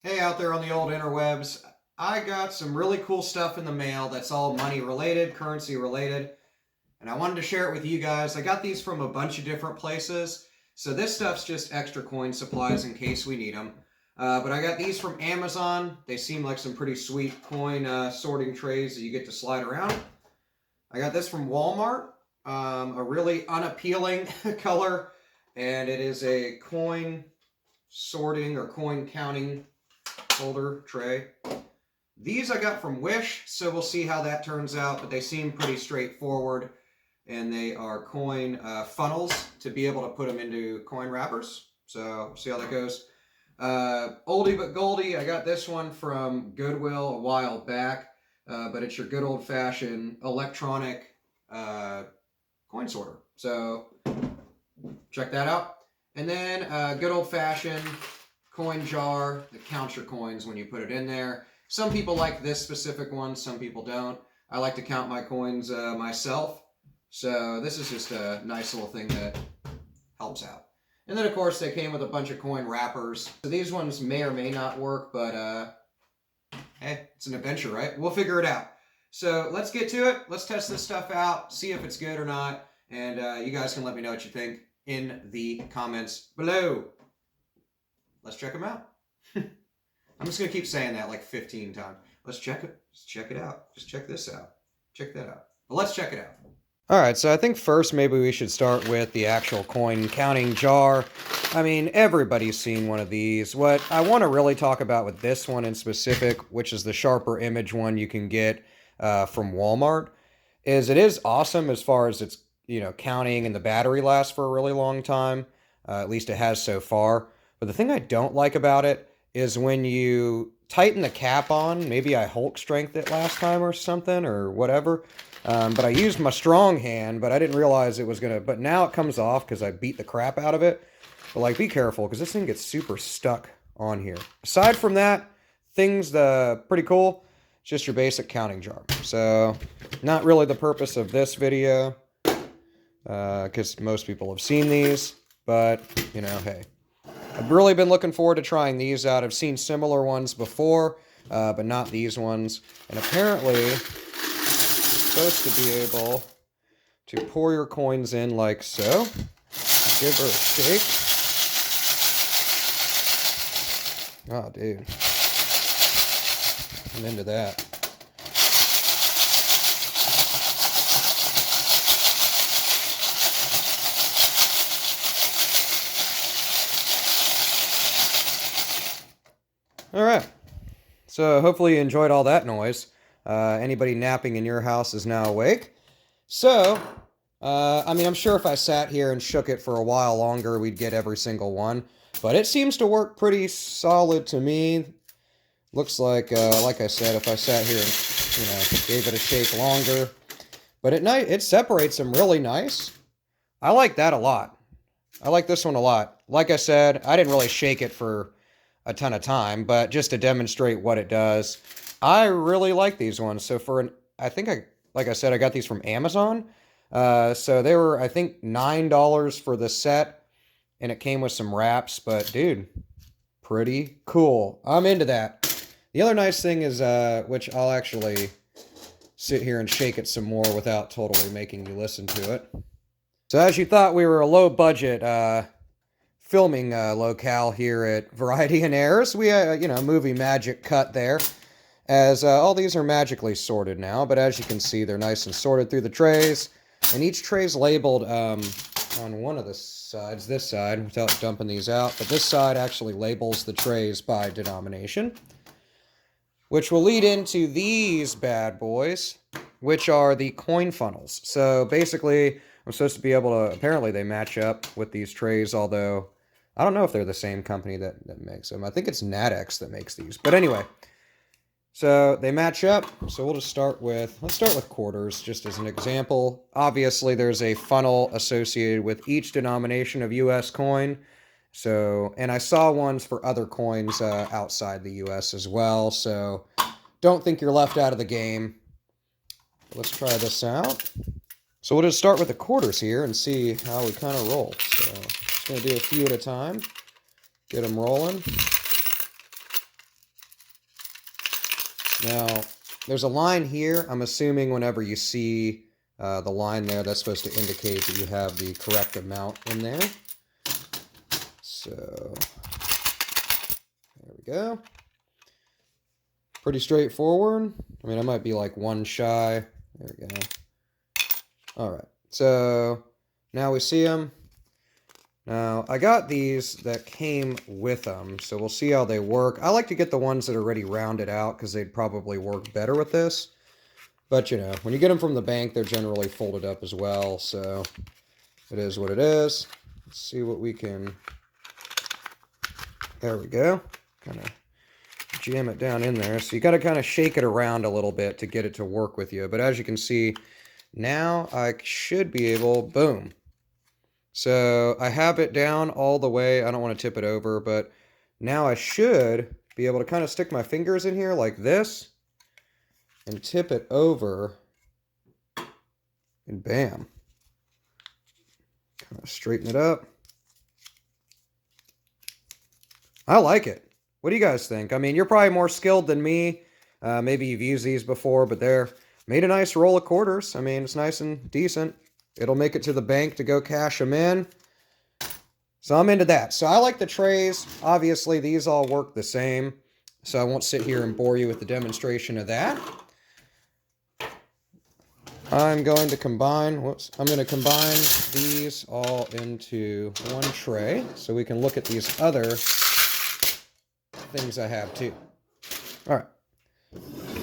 Hey, out there on the old interwebs, I got some really cool stuff in the mail that's all money related, currency related, and I wanted to share it with you guys. I got these from a bunch of different places, so this stuff's just extra coin supplies in case we need them. But I got these from Amazon. They seem like some pretty sweet coin sorting trays that you get to slide around. I got this from Walmart, a really unappealing color, and it is a coin sorting or coin counting holder tray. These I got from Wish, so we'll see how that turns out, but they seem pretty straightforward, and they are coin funnels to be able to put them into coin wrappers. So see how that goes. Oldie but goldie, I got this one from Goodwill a while back, but it's your good old-fashioned electronic coin sorter. So check that out. And then good old-fashioned coin jar that counts your coins when you put it in there. Some people like this specific one, some people don't. I like to count my coins myself, so this is just a nice little thing that helps out. And then of course they came with a bunch of coin wrappers. So these ones may or may not work, but hey, it's an adventure, right? We'll figure it out. So let's get to it. Let's test this stuff out, see if it's good or not, and you guys can let me know what you think in the comments below. Let's check them out. I'm just going to keep saying that like 15 times. Let's check it. Let's check it out. Just check this out. Check that out. But let's check it out. All right, so I think first maybe we should start with the actual coin counting jar. I mean, everybody's seen one of these. What I want to really talk about with this one in specific, which is the sharper image one you can get from Walmart, is it is awesome as far as it's, counting, and the battery lasts for a really long time. At least it has so far. But the thing I don't like about it is when you tighten the cap on, maybe I Hulk strength it last time or something or whatever, but I used my strong hand, but I didn't realize it was going to, but now it comes off because I beat the crap out of it. But like, be careful because this thing gets super stuck on here. Aside from that, things pretty cool. It's just your basic counting jar. So not really the purpose of this video because most people have seen these, but hey. I've really been looking forward to trying these out. I've seen similar ones before, but not these ones. And apparently, you're supposed to be able to pour your coins in like so. Give her a shake. Oh, dude. I'm into that. All right, so hopefully you enjoyed all that noise. Anybody napping in your house is now awake. So, I mean, I'm sure if I sat here and shook it for a while longer, we'd get every single one. But it seems to work pretty solid to me. Looks like I said, if I sat here and, gave it a shake longer. But at night, it separates them really nice. I like that a lot. I like this one a lot. Like I said, I didn't really shake it for a ton of time, but just to demonstrate what it does, I really like these ones. So like I said, I got these from Amazon. So they were, I think, $9 for the set, and it came with some wraps, but dude, pretty cool. I'm into that. The other nice thing is, which I'll actually sit here and shake it some more without totally making you listen to it. So as you thought we were a low budget, filming locale here at Variety and Airs. We, movie magic cut there, as all these are magically sorted now, but as you can see, they're nice and sorted through the trays, and each tray's labeled on one of the sides, this side, without dumping these out, but this side actually labels the trays by denomination, which will lead into these bad boys, which are the coin funnels. So basically, I'm supposed to be able to, apparently they match up with these trays, although I don't know if they're the same company that makes them. I think it's Nadex that makes these. But anyway, so they match up. So we'll just let's start with quarters, just as an example. Obviously, there's a funnel associated with each denomination of U.S. coin. So, and I saw ones for other coins outside the U.S. as well. So don't think you're left out of the game. Let's try this out. So we'll just start with the quarters here and see how we kind of roll. So just going to do a few at a time. Get them rolling. Now, there's a line here. I'm assuming whenever you see the line there, that's supposed to indicate that you have the correct amount in there. So, there we go. Pretty straightforward. I mean, I might be like one shy. There we go. All right. So, now we see them. Now, I got these that came with them, so we'll see how they work. I like to get the ones that are already rounded out because they'd probably work better with this. But, you know, when you get them from the bank, they're generally folded up as well, so it is what it is. Let's see what we can... There we go. Kind of jam it down in there. So you got to kind of shake it around a little bit to get it to work with you. But as you can see, now I should be able... Boom. So I have it down all the way. I don't want to tip it over, but now I should be able to kind of stick my fingers in here like this and tip it over, and bam. Kind of straighten it up. I like it. What do you guys think? I mean, you're probably more skilled than me. Maybe you've used these before, but they're made a nice roll of quarters. I mean, it's nice and decent. It'll make it to the bank to go cash them in. So I'm into that. So I like the trays. Obviously, these all work the same. So I won't sit here and bore you with the demonstration of that. I'm going to combine, I'm going to combine these all into one tray so we can look at these other things I have too. All right.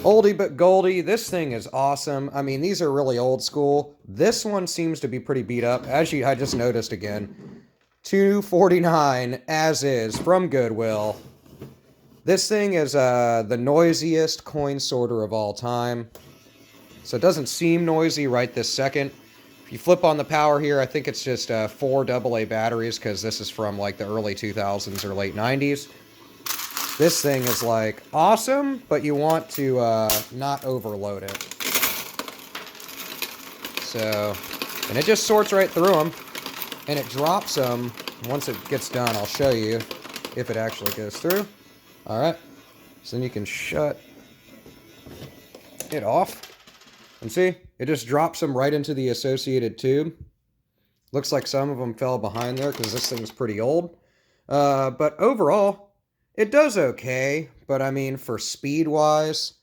Oldie but goldie, this thing is awesome. I mean, these are really old school. This one seems to be pretty beat up. I just noticed again, $2.49 as is from Goodwill. This thing is the noisiest coin sorter of all time. So it doesn't seem noisy right this second. If you flip on the power here, I think it's just 4 AA batteries because this is from like the early 2000s or late 90s. This thing is like awesome, but you want to not overload it. So, and it just sorts right through them, and it drops them. Once it gets done, I'll show you if it actually goes through. All right, so then you can shut it off, and see, it just drops them right into the associated tube. Looks like some of them fell behind there because this thing's pretty old, but overall, it does okay, but I mean, for speed-wise,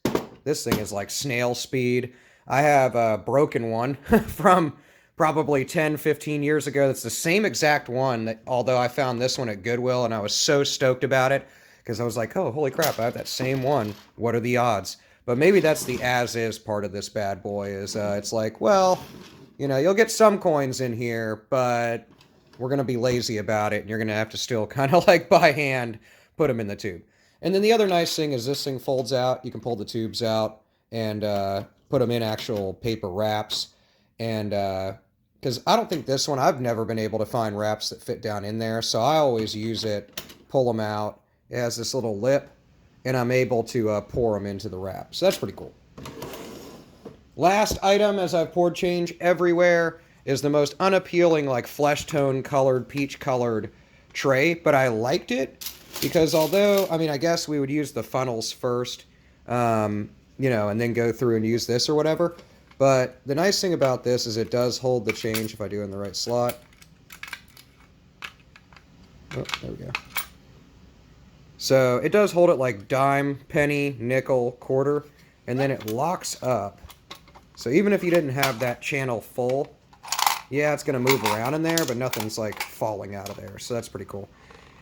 this thing is like snail speed. I have a broken one from probably 10, 15 years ago. That's the same exact one, that, although I found this one at Goodwill, and I was so stoked about it, because I was like, oh, holy crap, I have that same one. What are the odds? But maybe that's the as-is part of this bad boy, is it's like, well, you know, you'll get some coins in here, but we're going to be lazy about it, and you're going to have to still kind of like by hand put them in the tube. And then the other nice thing is this thing folds out. You can pull the tubes out and put them in actual paper wraps. And because I don't think this one, I've never been able to find wraps that fit down in there. So I always use it, pull them out. It has this little lip, and I'm able to pour them into the wrap. So that's pretty cool. Last item, as I've poured change everywhere, is the most unappealing, like flesh tone colored, peach colored tray. But I liked it. Because although, I mean, I guess we would use the funnels first, you know, and then go through and use this or whatever. But the nice thing about this is it does hold the change if I do it in the right slot. Oh, there we go. So it does hold it like dime, penny, nickel, quarter, and then it locks up. So even if you didn't have that channel full, yeah, it's going to move around in there, but nothing's like falling out of there. So that's pretty cool.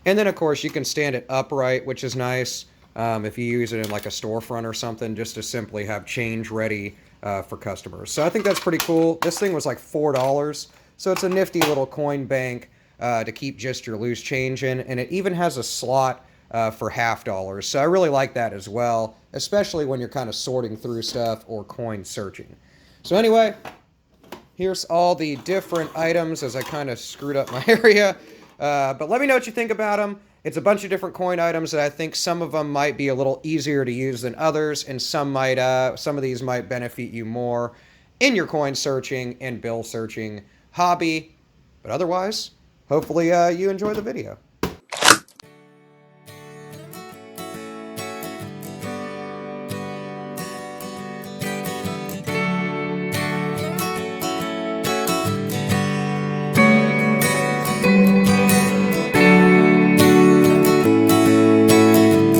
And then, of course, you can stand it upright, which is nice if you use it in like a storefront or something, just to simply have change ready for customers. So I think that's pretty cool. This thing was like $4, so it's a nifty little coin bank to keep just your loose change in, and it even has a slot for $50. So I really like that as well, especially when you're kind of sorting through stuff or coin searching. So anyway, here's all the different items as I kind of screwed up my area. But let me know what you think about them. It's a bunch of different coin items that I think some of them might be a little easier to use than others, and some of these might benefit you more in your coin searching and bill searching hobby. But otherwise, hopefully you enjoy the video.